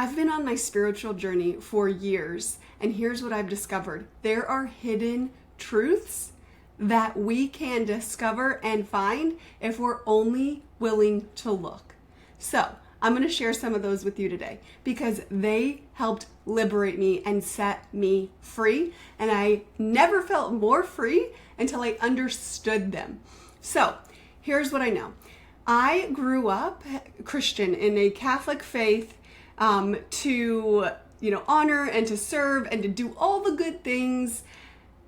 I've been on my spiritual journey for years, and here's what I've discovered. There are hidden truths that we can discover and find if we're only willing to look. So I'm going to share some of those with you today because they helped liberate me and set me free. And I never felt more free until I understood them. So here's what I know. I grew up Christian in a Catholic faith to honor and to serve and to do all the good things.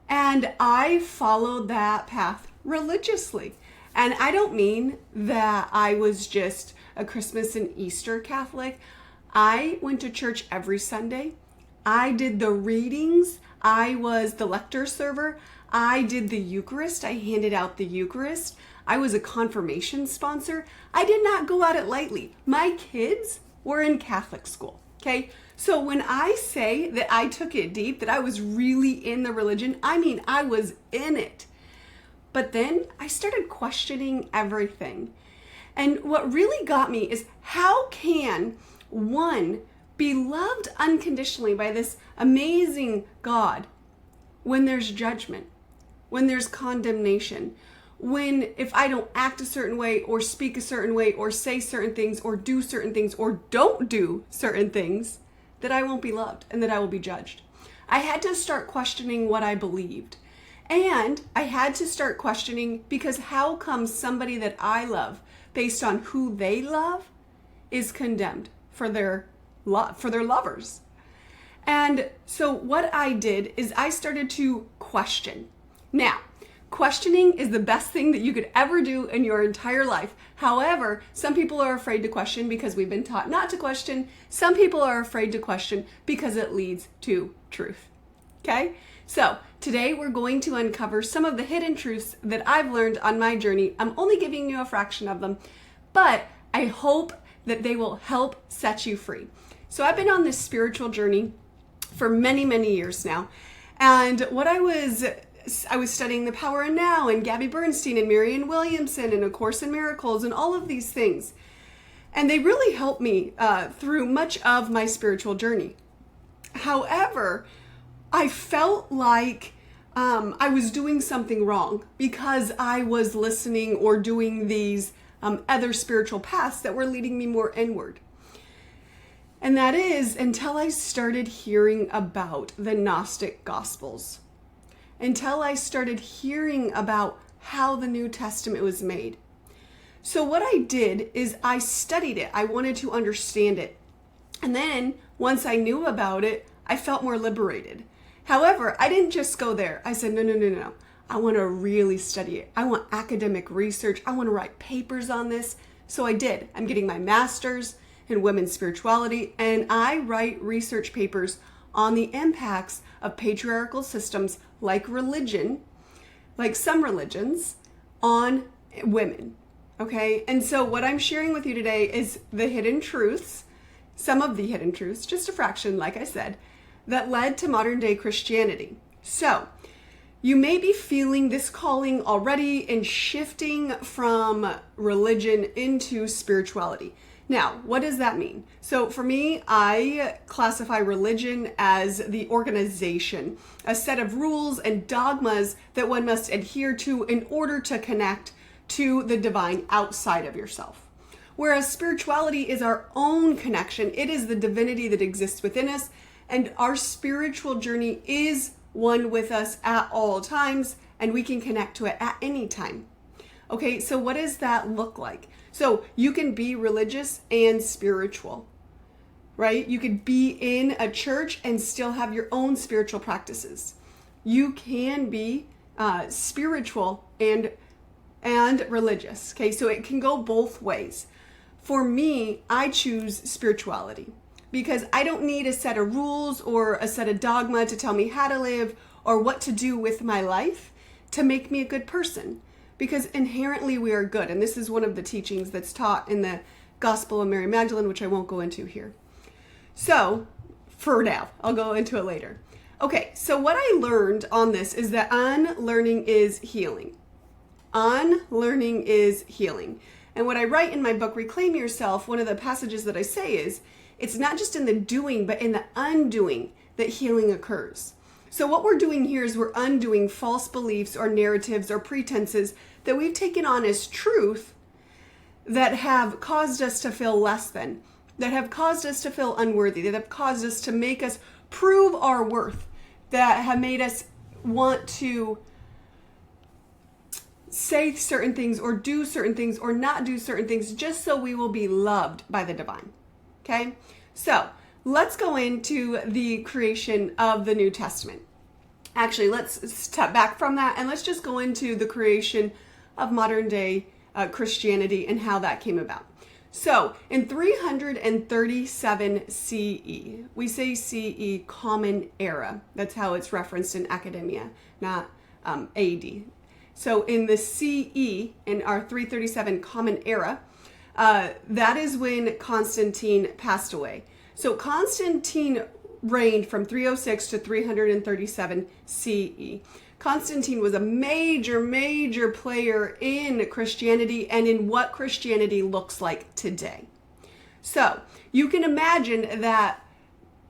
And I followed that path religiously. And I don't mean that I was just a Christmas and Easter Catholic. I went to church every Sunday. I did the readings. I was the lector server. I did the Eucharist. I handed out the Eucharist. I was a confirmation sponsor. I did not go at it lightly. My kids were in Catholic school, okay? So when I say that I took it deep, that I was really in the religion, I mean I was in it. But then I started questioning everything. And what really got me is how can one be loved unconditionally by this amazing God when there's judgment, when there's condemnation, when if I don't act a certain way or speak a certain way or say certain things or do certain things or don't do certain things, that I won't be loved and that I will be judged. I had to start questioning what I believed. And I had to start questioning because how come somebody that I love based on who they love is condemned for their lovers? And so what I did is I started to question. Now, questioning is the best thing that you could ever do in your entire life. However, some people are afraid to question because we've been taught not to question. Some people are afraid to question because it leads to truth. Okay? So today we're going to uncover some of the hidden truths that I've learned on my journey. I'm only giving you a fraction of them, but I hope that they will help set you free. So I've been on this spiritual journey for many, many years now. And what I was studying The Power in Now and Gabby Bernstein and Marianne Williamson and A Course in Miracles and all of these things. And they really helped me through much of my spiritual journey. However, I felt like I was doing something wrong because I was listening or doing these other spiritual paths that were leading me more inward. And that is until I started hearing about the Gnostic Gospels. Until I started hearing about how the New Testament was made. So what I did is I studied it. I wanted to understand it. And then once I knew about it, I felt more liberated. However, I didn't just go there. I said, no. I want to really study it. I want academic research. I want to write papers on this. So I did. I'm getting my master's in women's spirituality, and I write research papers on the impacts of patriarchal systems like religion, like some religions, on women. Okay? And so what I'm sharing with you today is the hidden truths, some of the hidden truths, just a fraction, like I said, that led to modern day Christianity. So you may be feeling this calling already in shifting from religion into spirituality. Now, what does that mean? So for me, I classify religion as the organization, a set of rules and dogmas that one must adhere to in order to connect to the divine outside of yourself. Whereas spirituality is our own connection. It is the divinity that exists within us, and our spiritual journey is one with us at all times, and we can connect to it at any time. Okay, so what does that look like? So you can be religious and spiritual, right? You could be in a church and still have your own spiritual practices. You can be spiritual and religious, okay? So it can go both ways. For me, I choose spirituality because I don't need a set of rules or a set of dogma to tell me how to live or what to do with my life to make me a good person. Because inherently we are good. And this is one of the teachings that's taught in the Gospel of Mary Magdalene, which I won't go into here. So for now, I'll go into it later. Okay, so what I learned on this is that unlearning is healing. Unlearning is healing. And what I write in my book, Reclaim Yourself, one of the passages that I say is, it's not just in the doing, but in the undoing that healing occurs. So what we're doing here is we're undoing false beliefs or narratives or pretenses that we've taken on as truth that have caused us to feel less than, that have caused us to feel unworthy, that have caused us to make us prove our worth, that have made us want to say certain things or do certain things or not do certain things just so we will be loved by the divine. Okay? So let's go into the creation of the New Testament. Actually, let's step back from that and let's just go into the creation of modern day Christianity and how that came about. So in 337 CE, we say CE, Common Era. That's how it's referenced in academia, not AD. So in the CE, in our 337 Common Era, that is when Constantine passed away. So Constantine reigned from 306 to 337 CE. Constantine was a major player in Christianity and in what Christianity looks like today. So you can imagine that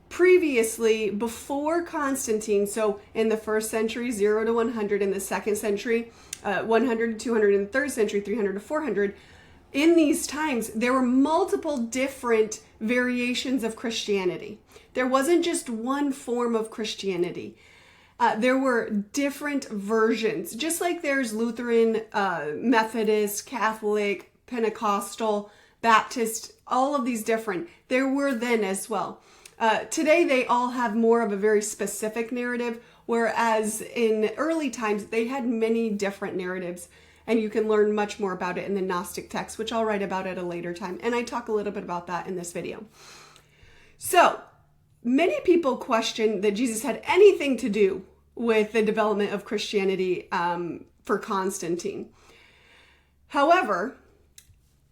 previously, before Constantine, so in the first century, 0 to 100, in the second century, 100 to 200, in the third century, 300 to 400, in these times, there were multiple different variations of Christianity. There wasn't just one form of Christianity. There were different versions, just like there's Lutheran, Methodist, Catholic, Pentecostal, Baptist, all of these different. There were then as well. Today, they all have more of a very specific narrative, whereas in early times, they had many different narratives. And you can learn much more about it in the Gnostic text, which I'll write about at a later time. And I talk a little bit about that in this video. So many people question that Jesus had anything to do with the development of Christianity for Constantine. However,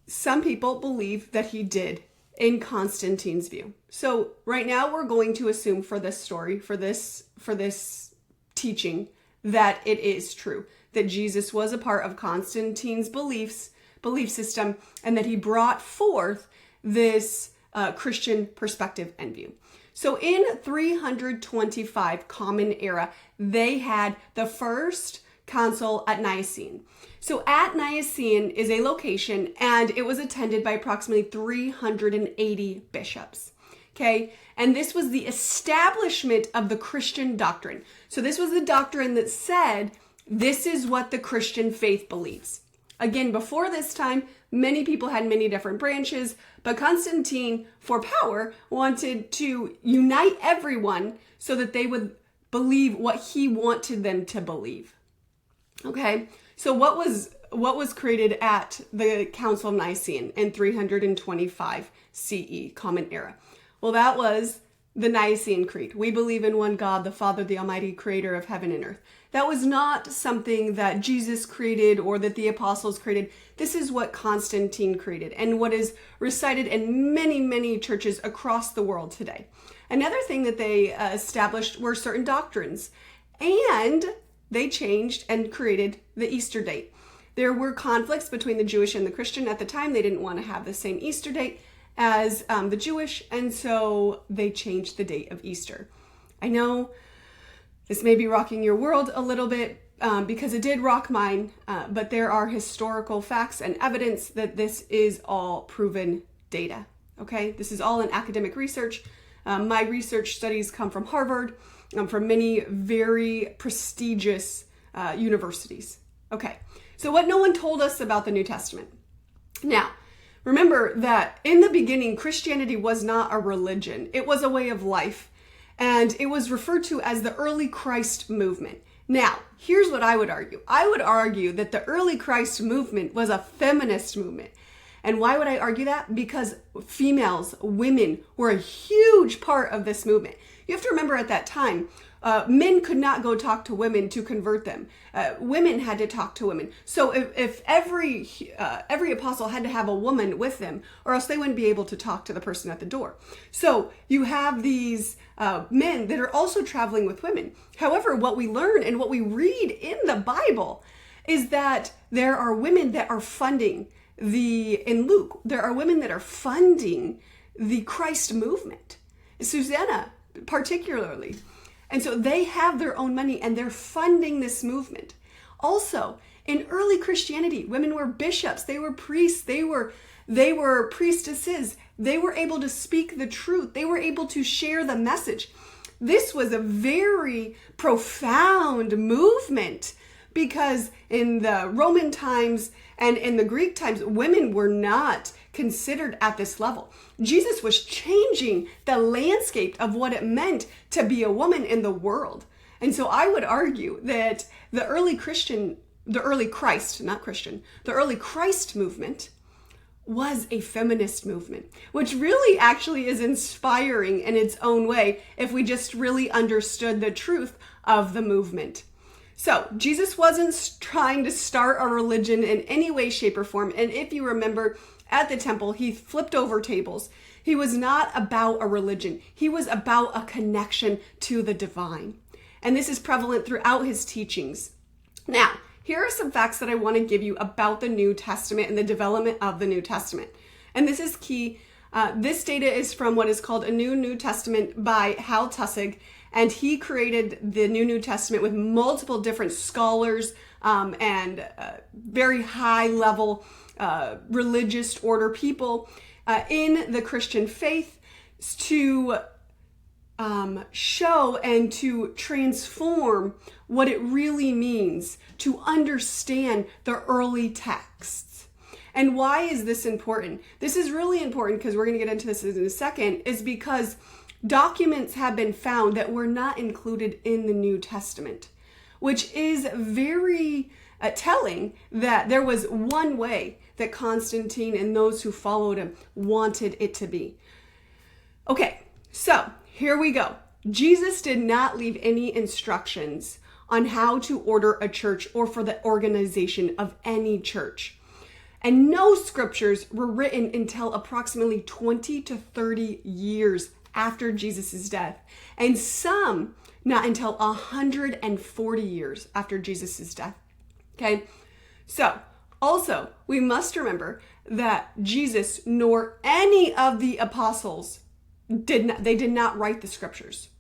some people believe that he did in Constantine's view. So right now we're going to assume for this story, for this teaching, that it is true, that Jesus was a part of Constantine's belief system, and that he brought forth this Christian perspective and view. So in 325 Common Era, they had the first council at Nicene. So at Nicene is a location, and it was attended by approximately 380 bishops. Okay, and this was the establishment of the Christian doctrine. So this was the doctrine that said, this is what the Christian faith believes. Again, before this time, many people had many different branches, but Constantine, for power, wanted to unite everyone so that they would believe what he wanted them to believe. Okay, so what was created at the Council of Nicene in 325 CE, Common Era? Well, that was the Nicene Creed. We believe in one God, the Father, the Almighty, creator of heaven and earth. That was not something that Jesus created or that the apostles created. This is what Constantine created and what is recited in many churches across the world today. Another thing that they established were certain doctrines, and they changed and created the Easter date. There were conflicts between the Jewish and the Christian at the time. They didn't want to have the same Easter date as the Jewish, and so they changed the date of Easter. I know this may be rocking your world a little bit because it did rock mine, but there are historical facts and evidence that this is all proven data. Okay, this is all in academic research. My research studies come from Harvard, from many very prestigious universities. Okay, so what no one told us about the New Testament. Now, remember that in the beginning, Christianity was not a religion. It was a way of life, and it was referred to as the early Christ movement. Now, here's what I would argue. I would argue that the early Christ movement was a feminist movement. And why would I argue that? Because females, women, were a huge part of this movement. You have to remember at that time, men could not go talk to women to convert them. Women had to talk to women. So if every apostle had to have a woman with them, or else they wouldn't be able to talk to the person at the door. So you have these men that are also traveling with women. However, what we learn and what we read in the Bible is that there are women that are funding in Luke, there are women that are funding the Christ movement, Susanna particularly. And so they have their own money and they're funding this movement. Also, in early Christianity, women were bishops, they were priests, they were priestesses. They were able to speak the truth. They were able to share the message. This was a very profound movement because in the Roman times and in the Greek times, women were not considered at this level. Jesus was changing the landscape of what it meant to be a woman in the world. And so I would argue that the early Christ movement was a feminist movement, which really actually is inspiring in its own way if we just really understood the truth of the movement. So Jesus wasn't trying to start a religion in any way, shape, or form. And if you remember at the temple, he flipped over tables. He was not about a religion. He was about a connection to the divine. And this is prevalent throughout his teachings. Now, here are some facts that I want to give you about the New Testament and the development of the New Testament. And this is key. This data is from what is called a New Testament by Hal Tussig. And he created the New Testament with multiple different scholars and very high level religious order people in the Christian faith to show and to transform what it really means to understand the early texts. And why is this important? This is really important because we're going to get into this in a second, is because documents have been found that were not included in the New Testament, which is very telling that there was one way that Constantine and those who followed him wanted it to be. Okay, so here we go. Jesus did not leave any instructions on how to order a church or for the organization of any church. And no scriptures were written until approximately 20 to 30 years after Jesus' death, and some not until 140 years after Jesus' death. Okay, so also we must remember that Jesus nor any of the apostles did not write the scriptures.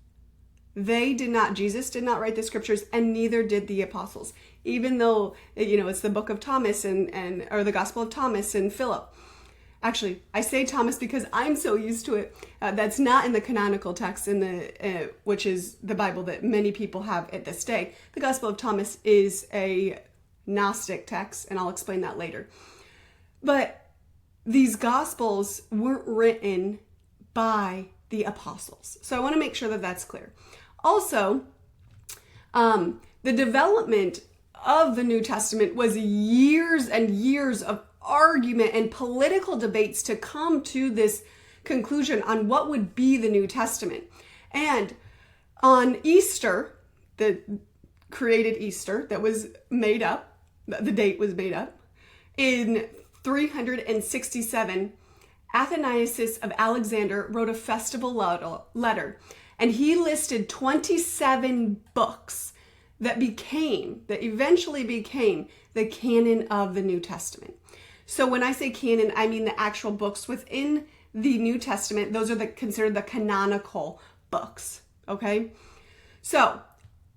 Jesus did not write the scriptures, and neither did the apostles, even though, it's the book of Thomas or the Gospel of Thomas and Philip. Actually, I say Thomas because I'm so used to it. That's not in the canonical text which is the Bible that many people have at this day. The Gospel of Thomas is a Gnostic text, and I'll explain that later. But these Gospels weren't written by the apostles. So I want to make sure that that's clear. Also, the development of the New Testament was years and years of argument and political debates to come to this conclusion on what would be the New Testament. And on Easter, the created Easter that was made up, the date was made up, in 367, Athanasius of Alexander wrote a festival letter, and he listed 27 books that eventually became the canon of the New Testament. So when I say canon, I mean the actual books within the New Testament. Those are considered the canonical books, okay? So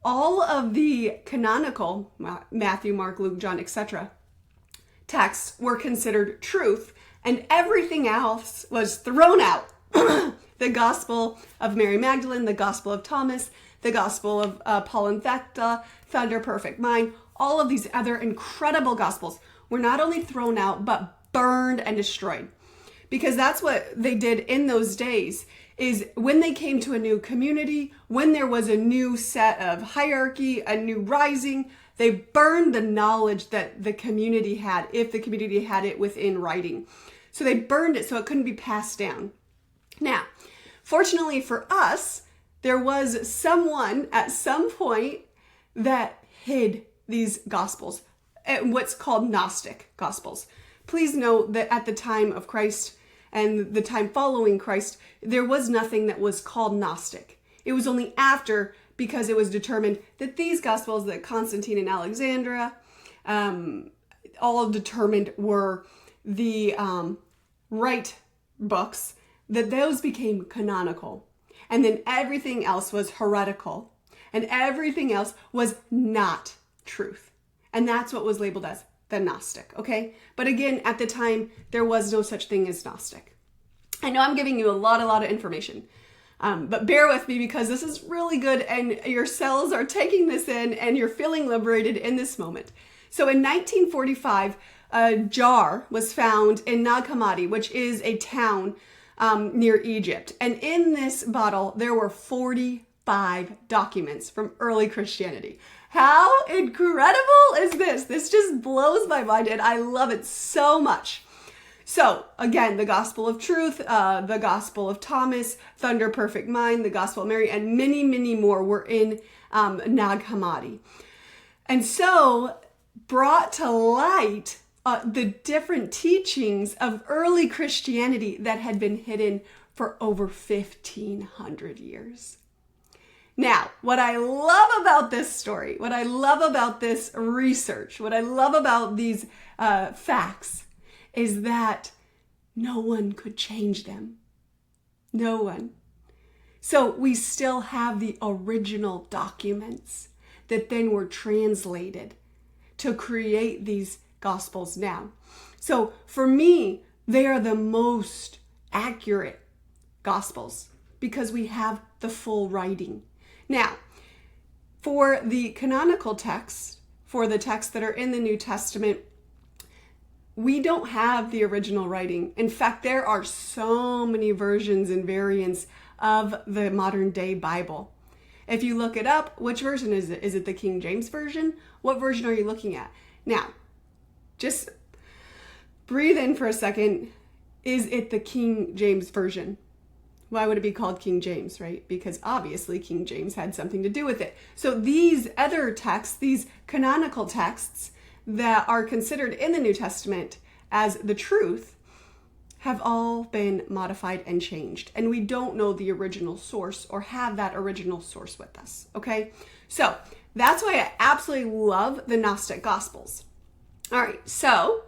all of the canonical, Matthew, Mark, Luke, John, etc., texts were considered truth, and everything else was thrown out. The Gospel of Mary Magdalene, the Gospel of Thomas, the Gospel of Paul and Thecla, Thunder, Perfect Mind, all of these other incredible Gospels were not only thrown out, but burned and destroyed. Because that's what they did in those days, is when they came to a new community, when there was a new set of hierarchy, a new rising, they burned the knowledge that the community had, if the community had it within writing. So they burned it so it couldn't be passed down. Now, fortunately for us, there was someone at some point that hid these Gospels, what's called Gnostic Gospels. Please note that at the time of Christ and the time following Christ, there was nothing that was called Gnostic. It was only after, because it was determined that these Gospels that Constantine and Alexandria all determined were the right books, that those became canonical. And then everything else was heretical. And everything else was not truth. And that's what was labeled as the Gnostic, okay? But again, at the time, there was no such thing as Gnostic. I know I'm giving you a lot of information, but bear with me because this is really good and your cells are taking this in and you're feeling liberated in this moment. So in 1945, a jar was found in Nag Hammadi, which is a town near Egypt. And in this bottle, there were 45 documents from early Christianity. How incredible is this? This just blows my mind and I love it so much. So again, the Gospel of Truth, the Gospel of Thomas, Thunder Perfect Mind, the Gospel of Mary, and many more were in Nag Hammadi. And so brought to light the different teachings of early Christianity that had been hidden for over 1,500 years. Now, what I love about this story, what I love about this research, what I love about these facts is that no one could change them. No one. So we still have the original documents that then were translated to create these Gospels now. So for me, they are the most accurate Gospels because we have the full writing. Now, for the canonical texts, for the texts that are in the New Testament, we don't have the original writing. In fact, there are so many versions and variants of the modern day Bible. If you look it up, which version is it? Is it the King James Version? What version are you looking at? Now, just breathe in for a second. Is it the King James Version? Why would it be called King James, right? Because obviously King James had something to do with it. So these other texts, these canonical texts that are considered in the New Testament as the truth, have all been modified and changed. And we don't know the original source or have that original source with us, okay? So that's why I absolutely love the Gnostic Gospels. All right, so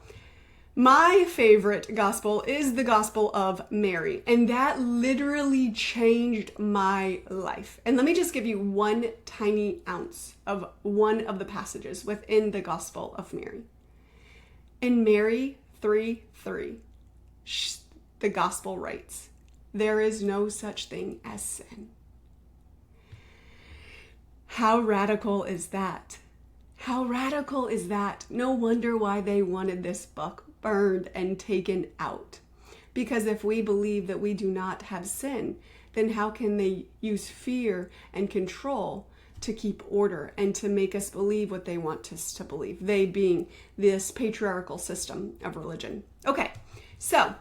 my favorite gospel is the Gospel of Mary, and that literally changed my life. And let me just give you one tiny ounce of one of the passages within the Gospel of Mary. In Mary 3:3, the gospel writes, "There is no such thing as sin." How radical is that? How radical is that? No wonder why they wanted this book burned and taken out. Because if we believe that we do not have sin, then how can they use fear and control to keep order and to make us believe what they want us to believe? They being this patriarchal system of religion. Okay, so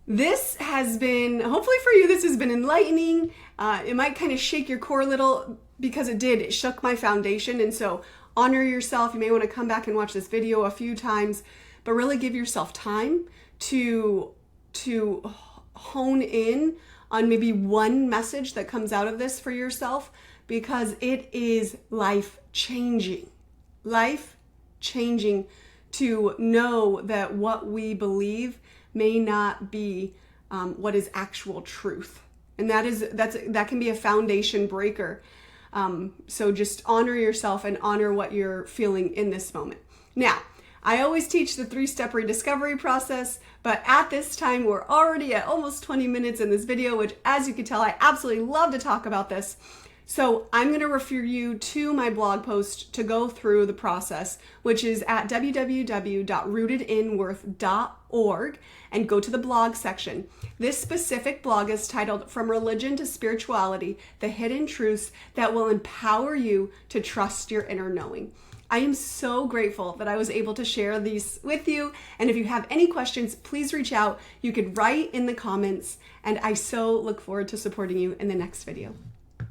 this has been, hopefully for you, this has been enlightening. It might kind of shake your core a little because it did. It shook my foundation. And so honor yourself. You may want to come back and watch this video a few times, but really give yourself time to hone in on maybe one message that comes out of this for yourself, because it is life-changing. Life-changing to know that what we believe may not be what is actual truth. And that can be a foundation breaker. So just honor yourself and honor what you're feeling in this moment. Now, I always teach the 3-step rediscovery process, but at this time, we're already at almost 20 minutes in this video, which, as you can tell, I absolutely love to talk about this. So I'm going to refer you to my blog post to go through the process, which is at www.rootedinworth.org, and go to the blog section. This specific blog is titled "From Religion to Spirituality, the Hidden Truths That Will Empower You to Trust Your Inner Knowing." I am so grateful that I was able to share these with you. And if you have any questions, please reach out. You could write in the comments, and I so look forward to supporting you in the next video.